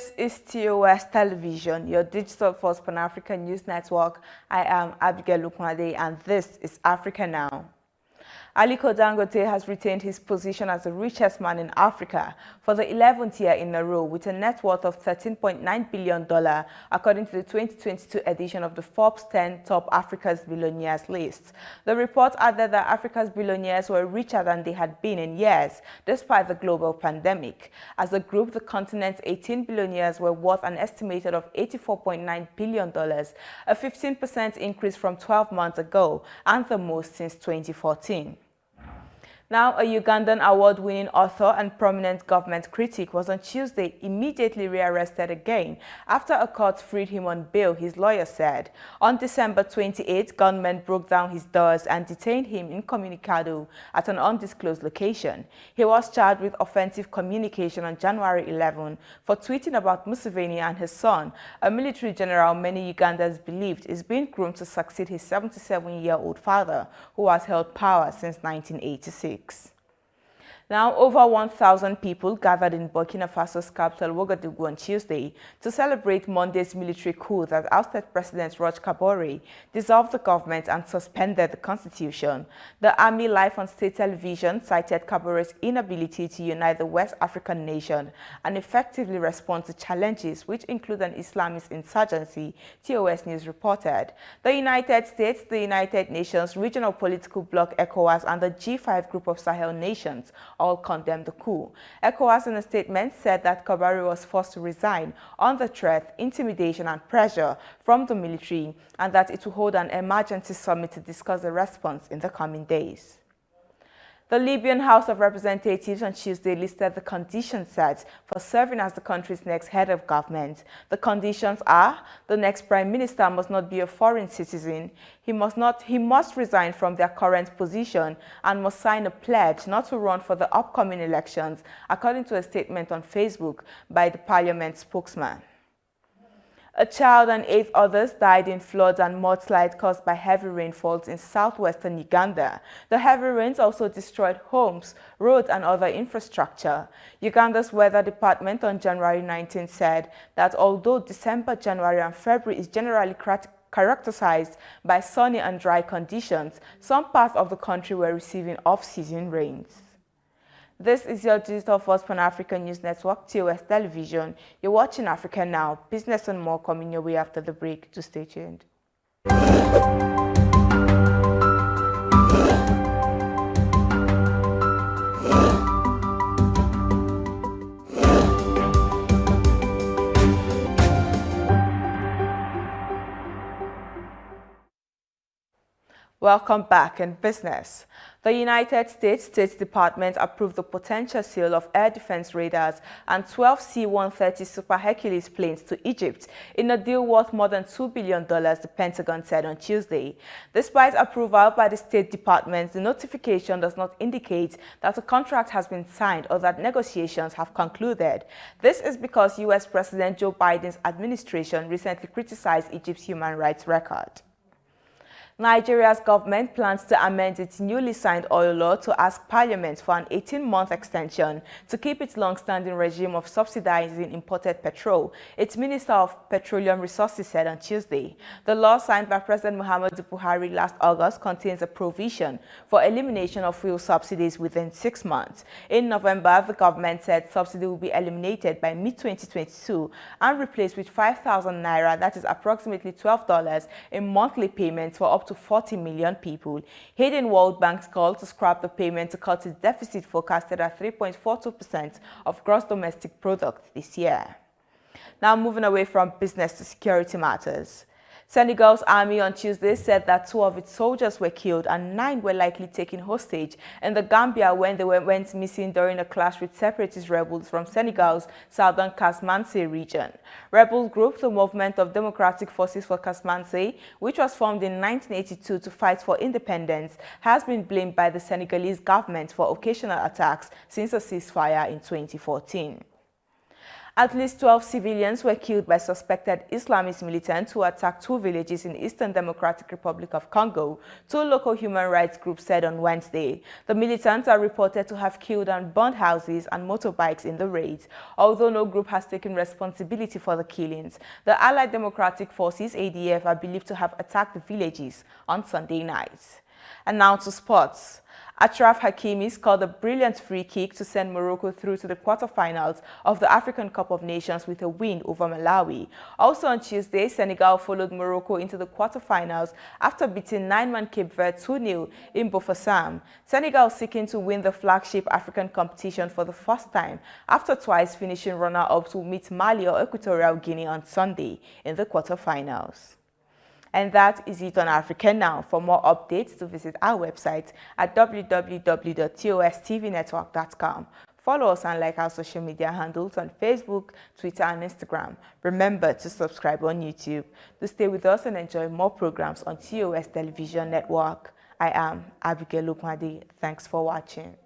This is TOS Television, your digital first Pan-African news network. I am Abigail Lukmade, and this is Africa Now. Aliko Dangote has retained his position as the richest man in Africa for the 11th year in a row with a net worth of $13.9 billion, according to the 2022 edition of the Forbes 10 Top Africa's Billionaires list. The report added that Africa's billionaires were richer than they had been in years, despite the global pandemic. As a group, the continent's 18 billionaires were worth an estimated of $84.9 billion, a 15% increase from 12 months ago, and the most since 2014. Now, a Ugandan award-winning author and prominent government critic was on Tuesday immediately rearrested again after a court freed him on bail, his lawyer said. On December 28, gunmen broke down his doors and detained him in Communicado at an undisclosed location. He was charged with offensive communication on January 11 for tweeting about Museveni and his son, a military general many Ugandans believed is being groomed to succeed his 77-year-old father, who has held power since 1986. Now, over 1,000 people gathered in Burkina Faso's capital, Ouagadougou, on Tuesday to celebrate Monday's military coup that ousted President Roch Kabore, dissolved the government, and suspended the constitution. The army, live on state television, cited Kabore's inability to unite the West African nation and effectively respond to challenges, which include an Islamist insurgency, TOS News reported. The United States, the United Nations, regional political bloc ECOWAS, and the G5 group of Sahel nations all condemned the coup. ECOWAS, in a statement, said that Kabore was forced to resign under threat, intimidation, and pressure from the military, and that it will hold an emergency summit to discuss the response in the coming days. The Libyan House of Representatives on Tuesday listed the conditions set for serving as the country's next head of government. The conditions are: the next prime minister must not be a foreign citizen, he must resign from their current position, and must sign a pledge not to run for the upcoming elections, according to a statement on Facebook by the parliament spokesman. A child and 8 others died in floods and mudslides caused by heavy rainfalls in southwestern Uganda. The heavy rains also destroyed homes, roads, and other infrastructure. Uganda's weather department on January 19 said that although December, January, and February is generally characterized by sunny and dry conditions, some parts of the country were receiving off-season rains. This is your digital first Pan-African news network, TOS Television. You're watching Africa Now. Business and more coming your way after the break. To stay tuned. Welcome back in business. The United States State Department approved the potential sale of air defense radars and 12 C-130 Super Hercules planes to Egypt in a deal worth more than $2 billion, the Pentagon said on Tuesday. Despite approval by the State Department, the notification does not indicate that a contract has been signed or that negotiations have concluded. This is because U.S. President Joe Biden's administration recently criticized Egypt's human rights record. Nigeria's government plans to amend its newly signed oil law to ask Parliament for an 18-month extension to keep its long-standing regime of subsidizing imported petrol, its Minister of Petroleum Resources said on Tuesday. The law signed by President Muhammadu Buhari last August contains a provision for elimination of fuel subsidies within 6 months. In November, the government said subsidy will be eliminated by mid-2022 and replaced with 5,000 naira, that is approximately $12, in monthly payments for up to 40 million people. Hidden World Bank's call to scrap the payment to cut its deficit forecasted at 3.42% of gross domestic product this year. Now moving away from business to security matters. Senegal's army on Tuesday said that 2 of its soldiers were killed and 9 were likely taken hostage in the Gambia when they went missing during a clash with separatist rebels from Senegal's southern Casamance region. Rebel group, the Movement of Democratic Forces for Casamance, which was formed in 1982 to fight for independence, has been blamed by the Senegalese government for occasional attacks since a ceasefire in 2014. At least 12 civilians were killed by suspected Islamist militants who attacked two villages in Eastern Democratic Republic of Congo, two local human rights groups said on Wednesday. The militants are reported to have killed and burned houses and motorbikes in the raids, although no group has taken responsibility for the killings. The Allied Democratic Forces, ADF, are believed to have attacked the villages on Sunday night. And now to sports. Achraf Hakimi scored a brilliant free kick to send Morocco through to the quarterfinals of the African Cup of Nations with a win over Malawi. Also on Tuesday, Senegal followed Morocco into the quarterfinals after beating 9-man Cape Verde 2-0 in Bafoussam. Senegal seeking to win the flagship African competition for the first time after twice finishing runner-up to meet Mali or Equatorial Guinea on Sunday in the quarterfinals. And that is it on Africa Now. For more updates, to visit our website at www.TOSTVNetwork.com. Follow us and like our social media handles on Facebook, Twitter, and Instagram. Remember to subscribe on YouTube. To stay with us and enjoy more programs on TOS Television Network. I am Aliko Dangote. Thanks for watching.